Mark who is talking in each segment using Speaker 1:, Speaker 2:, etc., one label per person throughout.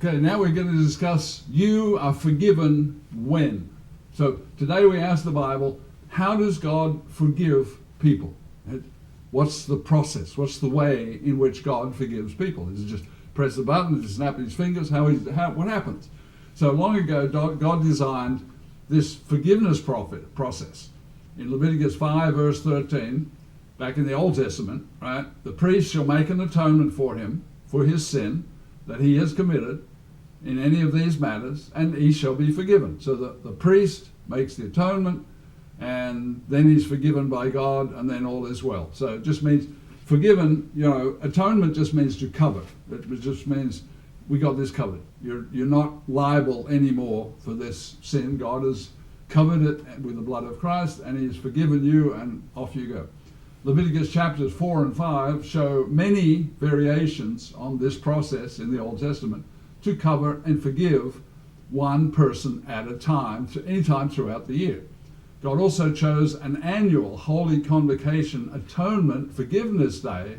Speaker 1: Okay, now we're going to discuss you are forgiven when. So today we ask the Bible, how does God forgive people? What's the process? What's the way in which God forgives people? Is it just press the button, just snap his fingers? What happens? So long ago, God designed this forgiveness process. In Leviticus 5, verse 13, back in the Old Testament, right? The priest shall make an atonement for him, for his sin that he has committed in any of these matters, and he shall be forgiven. So the priest makes the atonement, and then he's forgiven by God, and then all is well. So it just means forgiven, atonement just means to cover. It just means we got this covered. You're not liable anymore for this sin. God has covered it with the blood of Christ, and he's forgiven you, and off you go. Leviticus chapters 4 and 5 show many variations on this process in the Old Testament to cover and forgive one person at a time, any time throughout the year. God also chose an annual Holy Convocation Atonement Forgiveness Day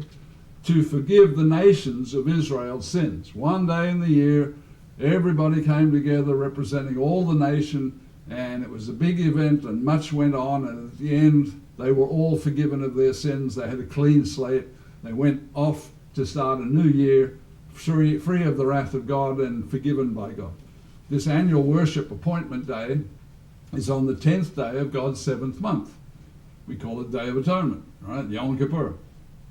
Speaker 1: to forgive the nations of Israel's sins. One day in the year, everybody came together representing all the nation, and it was a big event, and much went on, and at the end, they were all forgiven of their sins. They had a clean slate. They went off to start a new year, free of the wrath of God and forgiven by God. This annual worship appointment day is on the 10th day of God's 7th month. We call it Day of Atonement, right? Yom Kippur.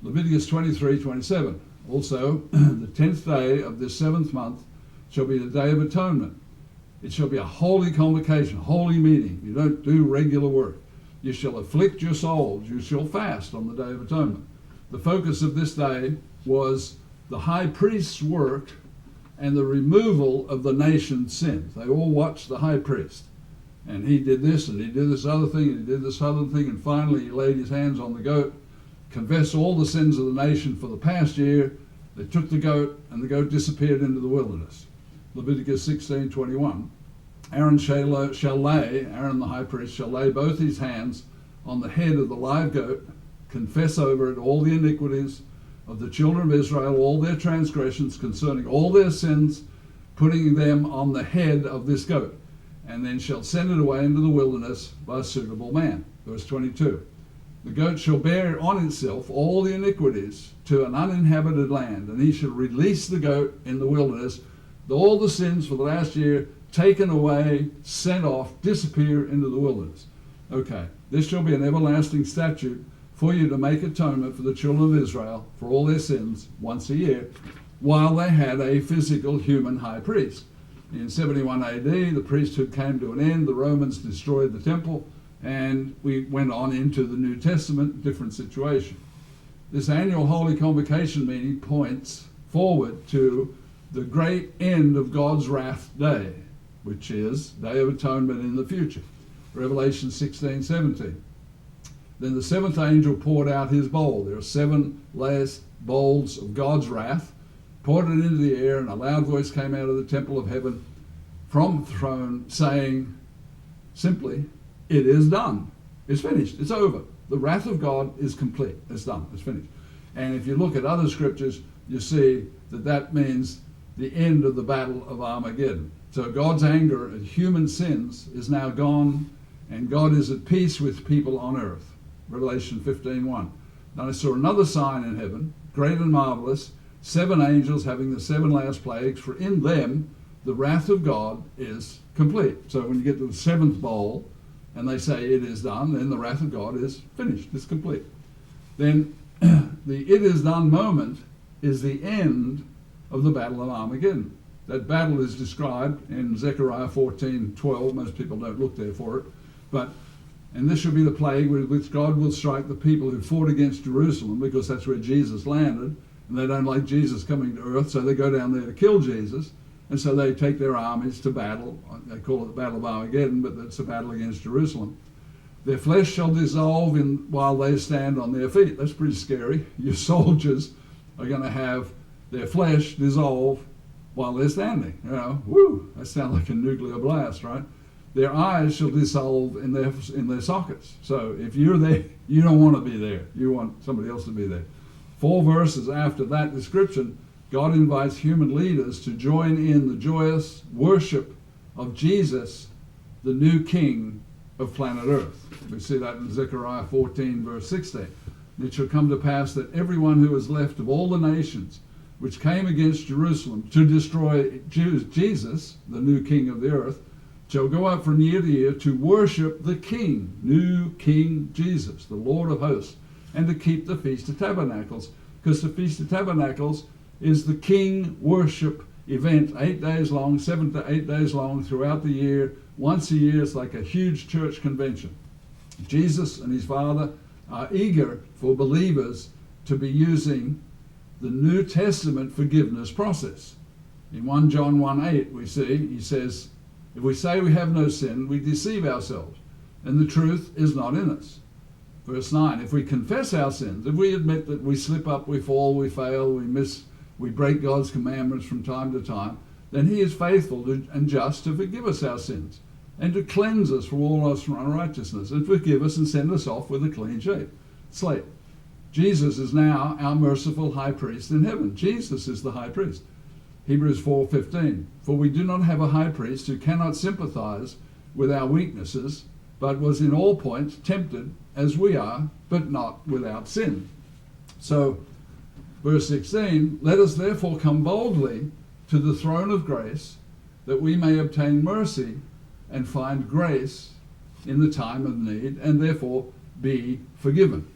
Speaker 1: Leviticus 23:27. Also, the 10th day of this 7th month shall be the Day of Atonement. It shall be a holy convocation, holy meeting. You don't do regular work. You shall afflict your souls. You shall fast on the Day of Atonement. The focus of this day was the high priest's work and the removal of the nation's sins. They all watched the high priest. And he did this, and he did this other thing, and he did this other thing, and finally he laid his hands on the goat, confessed all the sins of the nation for the past year. They took the goat, and the goat disappeared into the wilderness. Leviticus 16:21. Aaron the high priest, shall lay both his hands on the head of the live goat, confess over it all the iniquities of the children of Israel, all their transgressions concerning all their sins, putting them on the head of this goat, and then shall send it away into the wilderness by a suitable man. Verse 22. The goat shall bear on itself all the iniquities to an uninhabited land, and he shall release the goat in the wilderness, all the sins for the last year taken away, sent off, disappear into the wilderness. Okay, this shall be an everlasting statute for you to make atonement for the children of Israel for all their sins once a year, while they had a physical human high priest. In 71 AD, the priesthood came to an end. The Romans destroyed the temple, and we went on into the New Testament, different situation. This annual Holy Convocation meeting points forward to the great end of God's wrath day, which is Day of Atonement in the future. Revelation 16:17. Then the seventh angel poured out his bowl. There are 7 last bowls of God's wrath, poured it into the air, and a loud voice came out of the temple of heaven from the throne saying simply, it is done. It's finished. It's over. The wrath of God is complete. It's done. It's finished. And if you look at other scriptures, you see that that means the end of the battle of Armageddon. So God's anger at human sins is now gone, and God is at peace with people on earth. Revelation 15:1. Then I saw another sign in heaven, great and marvelous, 7 angels having the 7 last plagues, for in them the wrath of God is complete. So when you get to the 7th bowl, and they say it is done, then the wrath of God is finished, it's complete. Then the it is done moment is the end of the battle of Armageddon. That battle is described in Zechariah 14:12. Most people don't look there for it. And this shall be the plague with which God will strike the people who fought against Jerusalem, because that's where Jesus landed, and they don't like Jesus coming to earth, so they go down there to kill Jesus, and so they take their armies to battle. They call it the Battle of Armageddon, but it's a battle against Jerusalem. Their flesh shall dissolve while they stand on their feet. That's pretty scary. Your soldiers are going to have their flesh dissolve while they're standing. Woo, that sounds like a nuclear blast, right? their eyes shall dissolve in their sockets. So if you're there, you don't want to be there. You want somebody else to be there. 4 verses after that description, God invites human leaders to join in the joyous worship of Jesus, the new King of planet Earth. We see that in Zechariah 14, verse 16. It shall come to pass that everyone who is left of all the nations which came against Jerusalem to destroy Jesus, the new King of the earth, shall go up from year to year to worship the King, new King Jesus, the Lord of hosts, and to keep the Feast of Tabernacles, because the Feast of Tabernacles is the King worship event, 8 days long, 7 to 8 days long throughout the year. Once a year, it's like a huge church convention. Jesus and his Father are eager for believers to be using the New Testament forgiveness process. In 1 John 1:8, we see, he says, if we say we have no sin, we deceive ourselves, and the truth is not in us. Verse 9, if we confess our sins, if we admit that we slip up, we fall, we fail, we break God's commandments from time to time, then he is faithful and just to forgive us our sins and to cleanse us from all unrighteousness and forgive us and send us off with a clean slate. Jesus is now our merciful high priest in heaven. Jesus is the high priest. Hebrews 4:15, for we do not have a high priest who cannot sympathize with our weaknesses, but was in all points tempted as we are, but not without sin. So, verse 16, let us therefore come boldly to the throne of grace, that we may obtain mercy and find grace in the time of need, and therefore be forgiven.